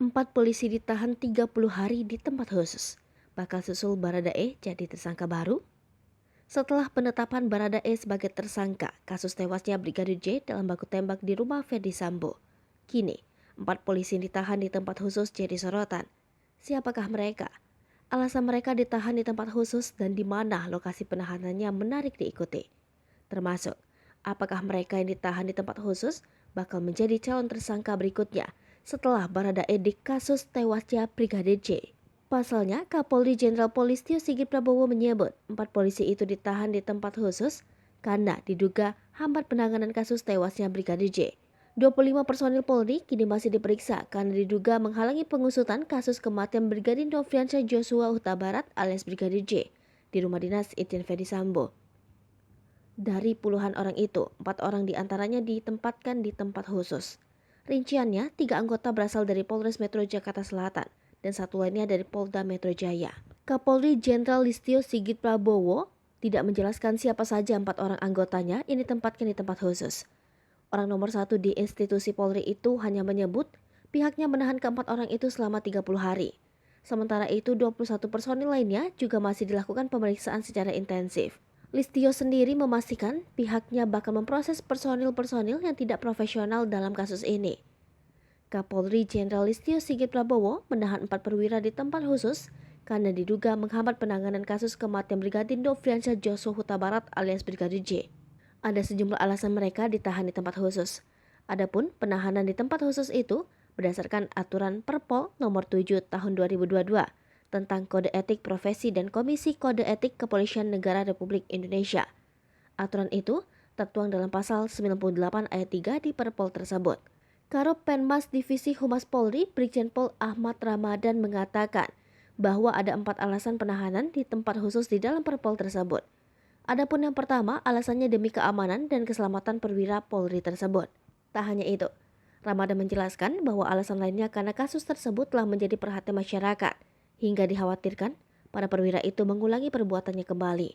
4 polisi ditahan 30 hari di tempat khusus. Bakal susul Baradae jadi tersangka baru? Setelah penetapan Baradae sebagai tersangka kasus tewasnya Brigadir J dalam baku tembak di rumah Ferdy Sambo, kini 4 polisi yang ditahan di tempat khusus jadi sorotan. Siapakah mereka? Alasan mereka ditahan di tempat khusus dan di mana lokasi penahanannya menarik diikuti. Termasuk, apakah mereka yang ditahan di tempat khusus bakal menjadi calon tersangka berikutnya setelah Baradae di kasus tewasnya Brigadir J. Pasalnya, Kapolri Jenderal Polisi Tio Sigit Prabowo menyebut 4 polisi itu ditahan di tempat khusus karena diduga hambat penanganan kasus tewasnya Brigadir J. 25 personil Polri kini masih diperiksa karena diduga menghalangi pengusutan kasus kematian Brigadir Nofriansyah Joshua Huta Barat alias Brigadir J di rumah dinas Irjen Ferdy Sambo. Dari puluhan orang itu, 4 orang diantaranya ditempatkan di tempat khusus. Rinciannya, 3 anggota berasal dari Polres Metro Jakarta Selatan dan 1 lainnya dari Polda Metro Jaya. Kapolri Jenderal Listio Sigit Prabowo tidak menjelaskan siapa saja 4 orang anggotanya yang ditempatkan di tempat khusus. Orang nomor 1 di institusi Polri itu hanya menyebut pihaknya menahan keempat orang itu selama 30 hari. Sementara itu 21 personil lainnya juga masih dilakukan pemeriksaan secara intensif. Listio sendiri memastikan pihaknya bakal memproses personil-personil yang tidak profesional dalam kasus ini. Kapolri Jenderal Listio Sigit Prabowo menahan 4 perwira di tempat khusus karena diduga menghambat penanganan kasus kematian Brigadir Nofriansyah Joshua Huta Barat alias Brigadir J. Ada sejumlah alasan mereka ditahan di tempat khusus. Adapun penahanan di tempat khusus itu berdasarkan aturan Perpol nomor 7 tahun 2022 tentang Kode Etik Profesi dan Komisi Kode Etik Kepolisian Negara Republik Indonesia. Aturan itu tertuang dalam pasal 98 ayat 3 di Perpol tersebut. Karo Penmas Divisi Humas Polri, Brigjen Pol Ahmad Ramadan mengatakan bahwa ada 4 alasan penahanan di tempat khusus di dalam Perpol tersebut. Adapun yang pertama, alasannya demi keamanan dan keselamatan perwira Polri tersebut. Tak hanya itu, Ramadan menjelaskan bahwa alasan lainnya karena kasus tersebut telah menjadi perhatian masyarakat, hingga dikhawatirkan para perwira itu mengulangi perbuatannya kembali.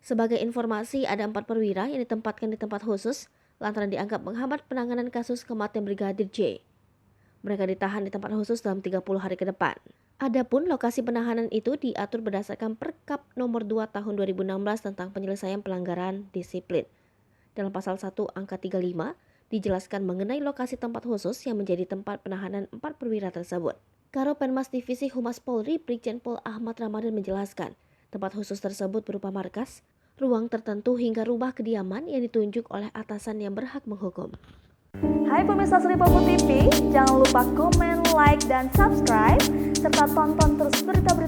Sebagai informasi, ada 4 perwira yang ditempatkan di tempat khusus lantaran dianggap menghambat penanganan kasus kematian Brigadir J. Mereka ditahan di tempat khusus dalam 30 hari ke depan. Adapun lokasi penahanan itu diatur berdasarkan Perkap nomor 2 tahun 2016 tentang penyelesaian pelanggaran disiplin. Dalam pasal 1 angka 35 dijelaskan mengenai lokasi tempat khusus yang menjadi tempat penahanan 4 perwira tersebut. Karo Penmas Divisi Humas Polri, Brigjen Pol Ahmad Ramadan menjelaskan, tempat khusus tersebut berupa markas, ruang tertentu hingga rumah kediaman yang ditunjuk oleh atasan yang berhak menghukum. Hai pemirsa Sri Popo TV, jangan lupa komen, like, dan subscribe, serta tonton terus berita-berita